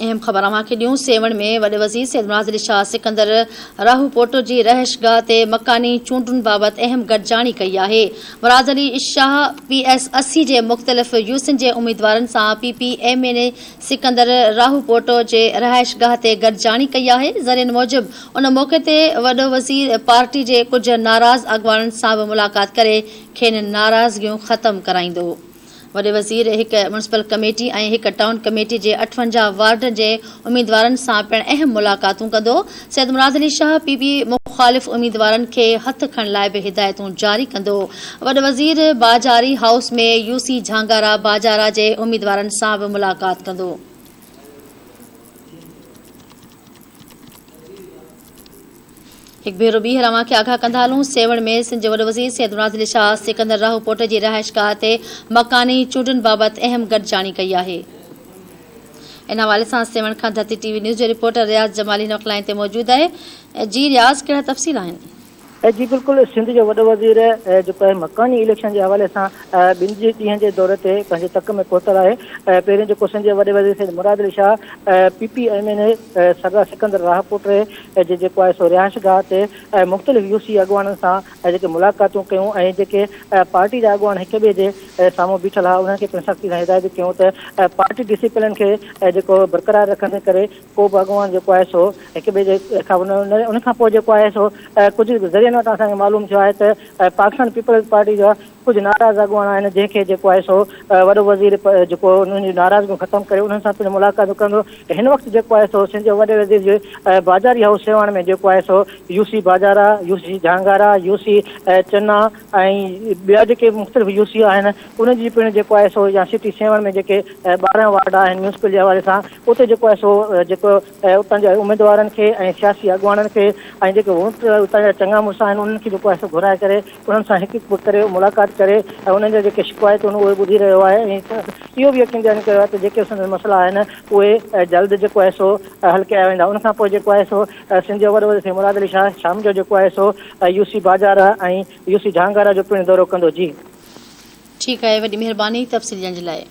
अहम ख़बर अव्हांखे ॾियूं। सेवण में वॾे वज़ीर सैयद मुराद अली शाह सिकंदर राहूपोटो जी रहिशगाह ते मकानी चूंडुनि बाबति अहम गॾिजाणी कई आहे। मुराद अली शाह PS 80 जे मुख़्तलिफ़ यूसिन जे उम्मीदवारनि सां PPMA सिकंदर राहूपोटो जे रहिशगाह ते गॾिजाणी कई आहे। ज़रियनि मूजिबि उन मौक़े ते वॾो वज़ीर पार्टी जे कुझु नाराज़ अॻवाननि सां बि मुलाक़ात करे खेनि नाराज़गियूं ख़तमु कराईंदो। वॾे वज़ीर हिकु म्यूनिसिपल कमेटी ऐं हिकु टाउन कमेटी जे 58 वार्ड जे उम्मीदवारनि सां पिणु अहम मुलाक़ातूं कंदो। सैयद मुराद अली शाह PP मुख़ालिफ़ उम्मीदवारनि खे हथ खणण लाइ बि हिदायतूं जारी कंदो। वॾो वज़ीर बाजारी हाउस में UC झांगारा बाजारा जे उम्मीदवारनि सां बि मुलाक़ात कंदो। एक भेरो ॿीहर अव्हांखे आगाह कंदा हलूं। सेवण में सिंध जे वॾो वज़ीर सैयद मुराद अली शाह सिकंदर राहूपोटो जी रहाइशगाह ते मकानी चूंडुनि बाबति अहम गॾिजाणी कई आहे। इन हवाले सां सेवण खां धरती TV न्यूज़ जो रिपोर्टर रियाज़ जमाली हिन वक़्तु लाइन ते मौजूदु आहे। जी रियाज़, कहिड़ा तफ़सील आहिनि? जी बिल्कुलु, सिंध जो वॾो वज़ीर जेको आहे मकानी इलेक्शन जे हवाले सां ॿिनि ॾींहनि जे दौरे ते पंहिंजे तक में पहुतल आहे। पहिरियों जेको सिंध जे वॾे वज़ीर सैयद मुराद अली शाह PPMA सरदार सिकंदर राहूपोटो जे जेको आहे सो रिहाइशगाह ते मुख़्तलिफ़ UC अॻवाननि सां जेके मुलाक़ातूं कयूं ऐं जेके पार्टी जा अॻवान हिक ॿिए जे साम्हूं बीठल हुआ उन्हनि खे पिणु सख़्ती सां हिदायत कयूं त पार्टी डिसिप्लिन खे जेको बरक़रार रखंदे करे को बि अॻवान जेको आहे सो हिक ॿिए जे खां उन खां पोइ जेको आहे सो कुझु ज़रियनि वटि असांखे मालूम थियो आहे त पाकिस्तान पीपल्स पार्टी जा कुझु नाराज़ अॻवान आहिनि जंहिंखे जेको आहे सो वॾो वज़ीर जेको उन्हनि जी नाराज़गियूं ख़तमु करे उन्हनि सां पिणु मुलाक़ात कंदो। हिन वक़्तु जेको आहे सो सिंध जो वॾे वज़ीर जे बाजारी हाउस सेवाण में जेको आहे सो UC बाजारा, UC झांगारा, UC चन्ना ऐं ॿिया जेके मुख़्तलिफ़ UC आहिनि उनजी पिणु जेको आहे सो या सिटी सेवण में जेके 12 वार्ड आहिनि म्यूनिसिपल जे हवाले सां उते जेको आहे सो जेको उतां जे उम्मीदवारनि खे ऐं सियासी अॻवाननि खे ऐं जेके वोट उतां जा चङा मुड़ुस आहिनि उन्हनि खे जेको आहे सो घुराए करे उन्हनि सां हिकु हिकु करे मुलाक़ात करे ऐं उन्हनि जा जेके शिकायतूं आहिनि उहे ॿुधी रहियो आहे ऐं इहो बि यकीन ॾियणु कयो आहे त जेके असांजा मसइला आहिनि उहे जल्द जेको आहे सो हल कया वेंदा। उनखां पोइ जेको आहे सो सिंध जो वॾो वज़ीर मुराद अली शाह शाम जो जेको आहे सो UC बाजारा ऐं UC झांगारा जो पिणु दौरो कंदो। जी ठीकु आहे, वॾी महिरबानी तफ़सील जे लाइ।